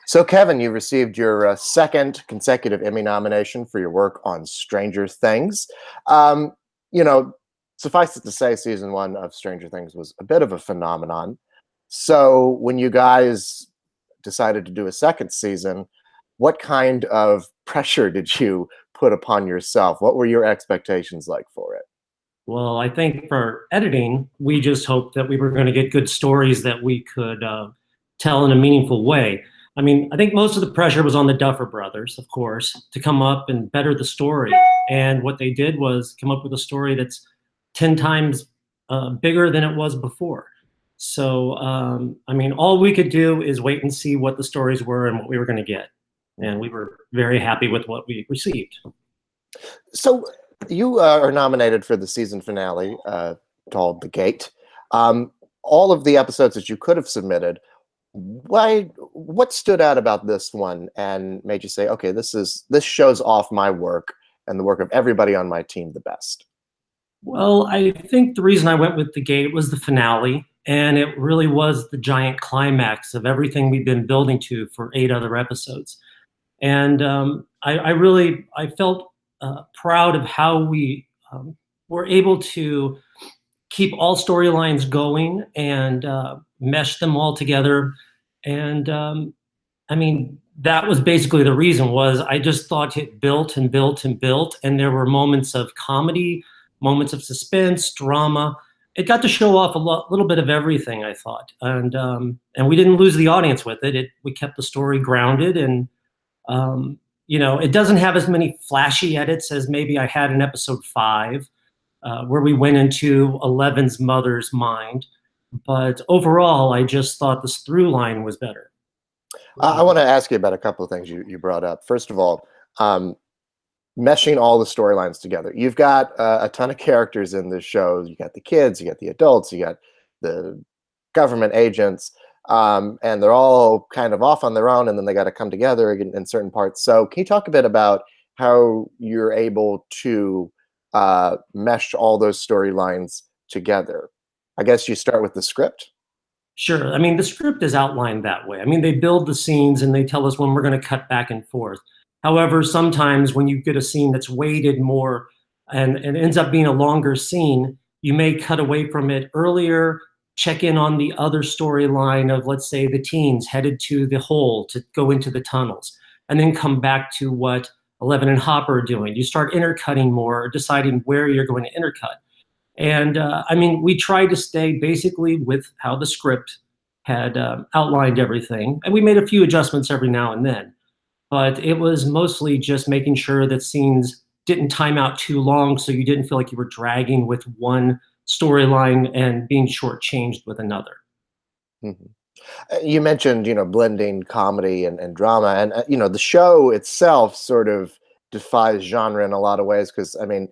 So, Kevin, you received your second consecutive Emmy nomination for your work on Stranger Things. Um, you know, Suffice it to say, season one of Stranger Things was a bit of a phenomenon. So, when you guys decided to do a second season, what kind of pressure did you put upon yourself? What were your expectations like for it? Well, I think for editing, we just hoped that we were going to get good stories that we could tell in a meaningful way. I mean, I think most of the pressure was on the Duffer brothers, of course, to come up and better the story. And what they did was come up with a story that's 10 times bigger than it was before. So, I mean, all we could do is wait and see what the stories were and what we were going to get. And we were very happy with what we received. So, you are nominated for the season finale called The Gate. All of the episodes that you could have submitted, what stood out about this one and made you say, okay, this shows off my work and the work of everybody on my team the best? Well, I think the reason I went with The Gate was the finale, and it really was the giant climax of everything we've been building to for 8 other episodes. And I felt proud of how we were able to keep all storylines going and mesh them all together. And I mean, that was basically the reason. Was I just thought it built and built and built, and there were moments of comedy, moments of suspense, drama. It got to show off little bit of everything, I thought, and we didn't lose the audience with it. We kept the story grounded, and it doesn't have as many flashy edits as maybe I had in episode 5, where we went into Eleven's mother's mind. But overall, I just thought this through line was better. I want to ask you about a couple of things you brought up. First of all, meshing all the storylines together. You've got a ton of characters in this show. You got the kids, you got the adults, you got the government agents, and they're all kind of off on their own, and then they got to come together in certain parts. So, can you talk a bit about how you're able to mesh all those storylines together? I guess you start with the script. Sure. I mean, the script is outlined that way. I mean, they build the scenes and they tell us when we're going to cut back and forth. However, sometimes when you get a scene that's weighted more and it ends up being a longer scene, you may cut away from it earlier, check in on the other storyline of, let's say, the teens headed to the hole to go into the tunnels, and then come back to what Eleven and Hopper are doing. You start intercutting more, or deciding where you're going to intercut. And I mean, we tried to stay basically with how the script had outlined everything. And we made a few adjustments every now and then. But it was mostly just making sure that scenes didn't time out too long so you didn't feel like you were dragging with one storyline and being shortchanged with another. Mhm. You mentioned, blending comedy and drama, and the show itself sort of defies genre in a lot of ways because I mean,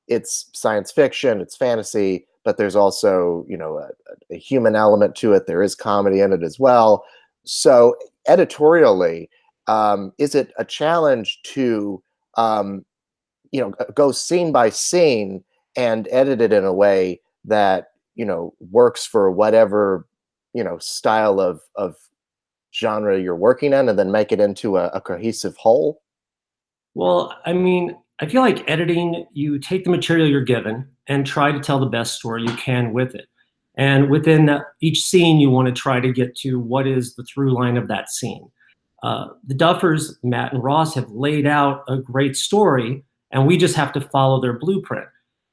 it's science fiction, it's fantasy, but there's also a human element to it. There is comedy in it as well. So editorially, is it a challenge to um, go scene by scene and edit it in a way that works for whatever style of genre you're working in, and then make it into a cohesive whole? Well, I mean, I feel like editing, you take the material you're given and try to tell the best story you can with it. And within each scene, you want to try to get to what is the through line of that scene. The Duffers, Matt and Ross, have laid out a great story, and we just have to follow their blueprint.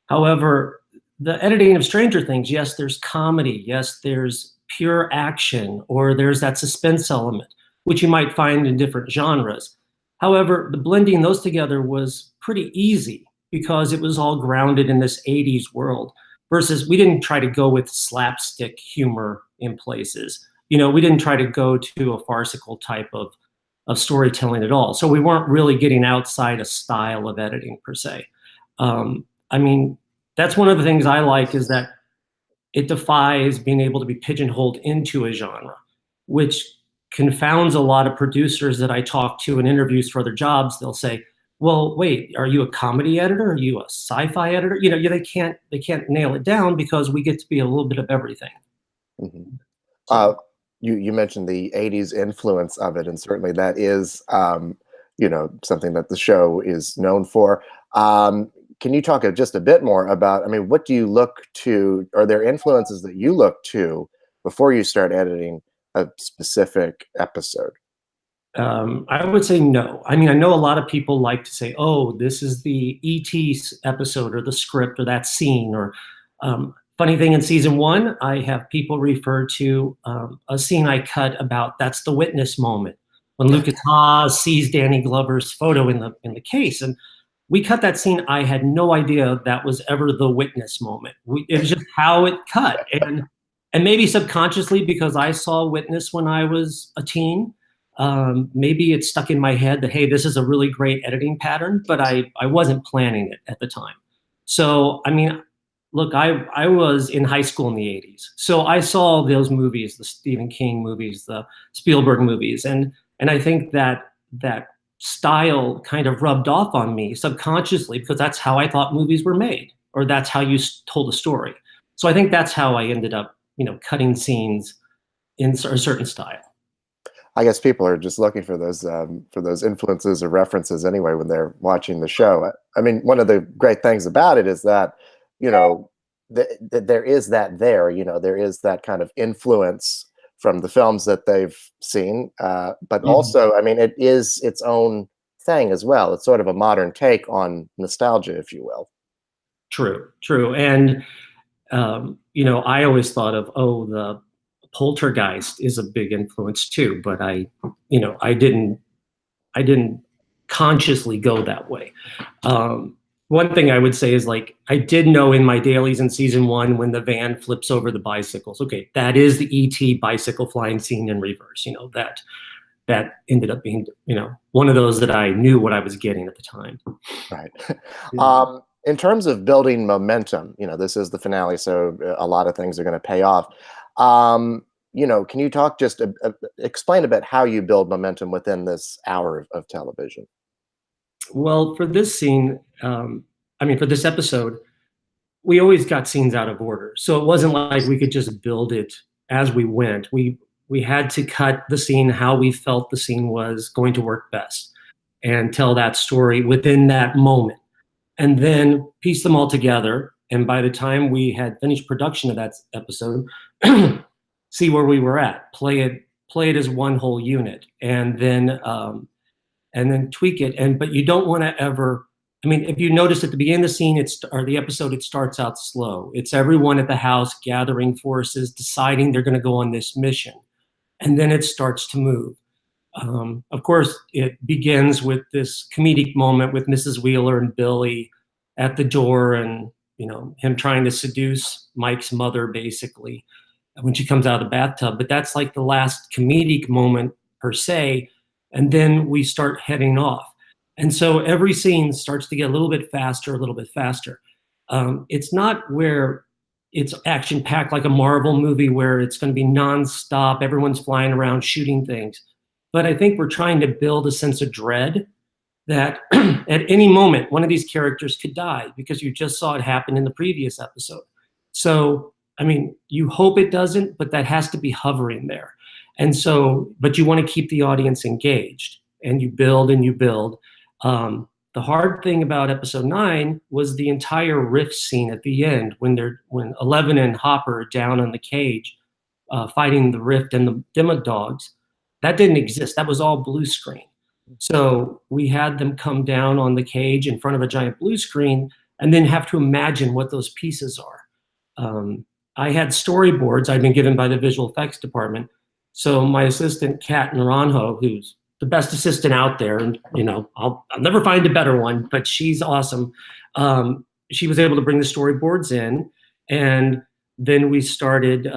However, the editing of Stranger Things, yes, there's comedy, yes, there's pure action, or there's that suspense element, which you might find in different genres. However, the blending those together was pretty easy because it was all grounded in this 80s world, versus we didn't try to go with slapstick humor in places. We didn't try to go to a farcical type of storytelling at all. So we weren't really getting outside a style of editing per se. I mean, that's one of the things I like, is that it defies being able to be pigeonholed into a genre, which confounds a lot of producers that I talk to in interviews for other jobs. They'll say, well, wait, are you a comedy editor? Are you a sci-fi editor? They can't nail it down because we get to be a little bit of everything. Mhm. So, you mentioned the '80s influence of it, and certainly that is, something that the show is known for. Um, can you talk just a bit more about? I mean, what do you look to? Are there influences that you look to before you start editing a specific episode? I would say no. I mean, I know a lot of people like to say, "Oh, this is the ET episode or the script or that scene." Or funny thing in season one, I have people refer to a scene I cut about that's the witness moment when Lucas Haas sees Danny Glover's photo in the case, and we cut that scene. I had no idea that was ever the witness moment. It was just how it cut, and maybe subconsciously because I saw Witness when I was a teen. Maybe it's stuck in my head that hey, this is a really great editing pattern, but I wasn't planning it at the time. So I mean, look, I was in high school in the '80s, so I saw those movies, the Stephen King movies, the Spielberg movies, and I think that style kind of rubbed off on me subconsciously because that's how I thought movies were made, or that's how you told a story. So I think that's how I ended up, cutting scenes in a certain style. I guess people are just looking for those influences or references anyway when they're watching the show. I mean, one of the great things about it is that you know there is that there. There is that kind of influence from the films that they've seen, but Mhm. also, I mean, it is its own thing as well. It's sort of a modern take on nostalgia, if you will. True, true. And I always thought of, oh, the Poltergeist is a big influence too, but I didn't consciously go that way. One thing I would say is like I did know in my dailies in season one when the van flips over the bicycles. Okay, that is the ET bicycle flying scene in reverse. That ended up being one of those that I knew what I was getting at the time. Right. Yeah. In terms of building momentum, this is the finale, so a lot of things are going to pay off. Can you talk explain a bit how you build momentum within this hour of television? Well, for this scene, I mean, for this episode, we always got scenes out of order. So it wasn't like we could just build it as we went. We had to cut the scene how we felt the scene was going to work best and tell that story within that moment. And then piece them all together. And by the time we had finished production of that episode, see where we were at, play it as one whole unit, and then tweak it. But you don't want to ever. I mean, if you notice at the beginning of the scene, or the episode, it starts out slow. It's everyone at the house gathering forces, deciding they're going to go on this mission, and then it starts to move. Of course, it begins with this comedic moment with Mrs. Wheeler and Billy at the door, and him trying to seduce Mike's mother, basically, when she comes out of the bathtub. But that's like the last comedic moment per se, and then we start heading off. And so every scene starts to get a little bit faster, a little bit faster. It's not where it's action packed like a Marvel movie where it's going to be nonstop, everyone's flying around shooting things. But I think we're trying to build a sense of dread that at any moment one of these characters could die because you just saw it happen in the previous episode. So, I mean, you hope it doesn't, but that has to be hovering there. And so, but you want to keep the audience engaged, and you build and you build. The hard thing about episode 9 was the entire rift scene at the end when Eleven and Hopper are down in the cage fighting the rift and the demo dogs. That didn't exist. That was all blue screen. So we had them come down on the cage in front of a giant blue screen and then have to imagine what those pieces are. I had storyboards I'd been given by the visual effects department. So my assistant, Kat Naranjo, who's the best assistant out there, and I'll never find a better one, but she's awesome. She was able to bring the storyboards in, and then we started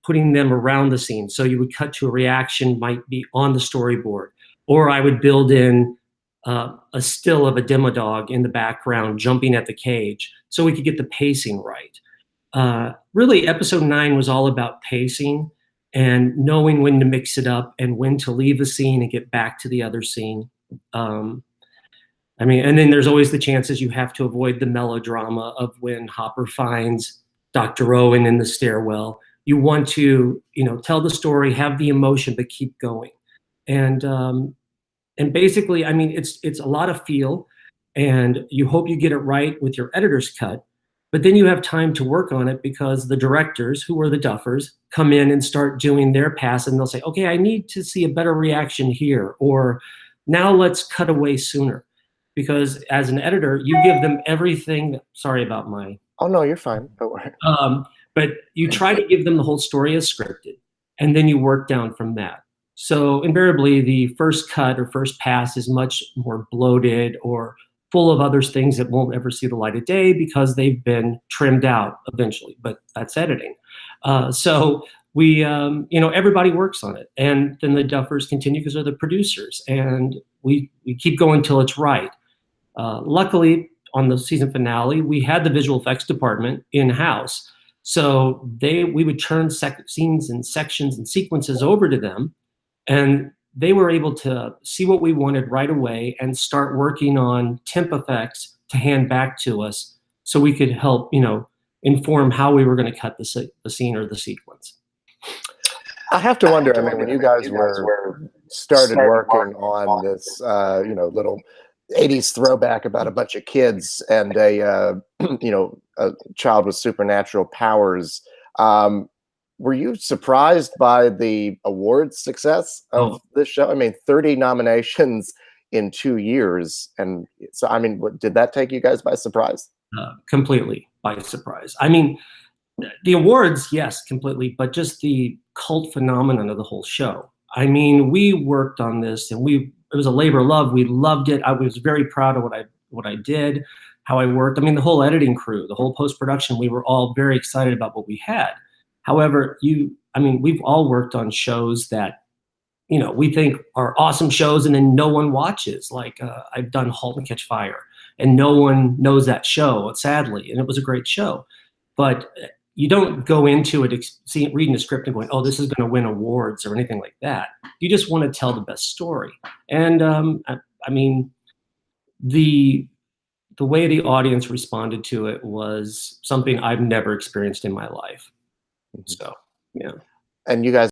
putting them around the scene. So you would cut to a reaction, might be on the storyboard, or I would build in a still of a demo dog in the background jumping at the cage so we could get the pacing right. Really, episode 9 was all about pacing and knowing when to mix it up and when to leave the scene and get back to the other scene. Um, I mean, and then there's always the chances you have to avoid the melodrama of when Hopper finds Dr. Owen in the stairwell. You want to, tell the story, have the emotion, but keep going. And basically, I mean, it's a lot of feel, and you hope you get it right with your editor's cut. But then you have time to work on it because the directors, who are the duffers, come in and start doing their pass, and they'll say, okay, I need to see a better reaction here, or now let's cut away sooner. Because as an editor, you give them everything. Sorry about my Oh no, you're fine. Don't worry. but you try to give them the whole story as scripted, and then you work down from that. So invariably, the first cut or first pass is much more bloated or full of other things that won't ever see the light of day because they've been trimmed out eventually. But that's editing. So we, everybody works on it, and then the duffers continue because they're the producers, and we keep going till it's right. Luckily, on the season finale, we had the visual effects department in-house. So we would turn scenes and sections and sequences over to them, and they were able to see what we wanted right away and start working on temp effects to hand back to us so we could help, inform how we were going to cut the scene or the sequence. I have to wonder, I mean, when you guys started working on this, little 80s throwback about a bunch of kids and a child with supernatural powers, were you surprised by the awards success of this show? I mean, 30 nominations in 2 years, and so I mean, did that take you guys by surprise? Completely by surprise. I mean, the awards, yes, completely, but just the cult phenomenon of the whole show. I mean, we worked on this, and it was a labor of love. We loved it. I was very proud of what I did, how I worked. I mean, the whole editing crew, the whole post-production, we were all very excited about what we had. However, we've all worked on shows that, we think are awesome shows, and then no one watches. Like I've done *Halt and Catch Fire*, and no one knows that show, sadly, and it was a great show. But you don't go into it reading the script and going, oh, this is going to win awards or anything like that. You just want to tell the best story. And I mean, the way the audience responded to it was something I've never experienced in my life. So, yeah. And you guys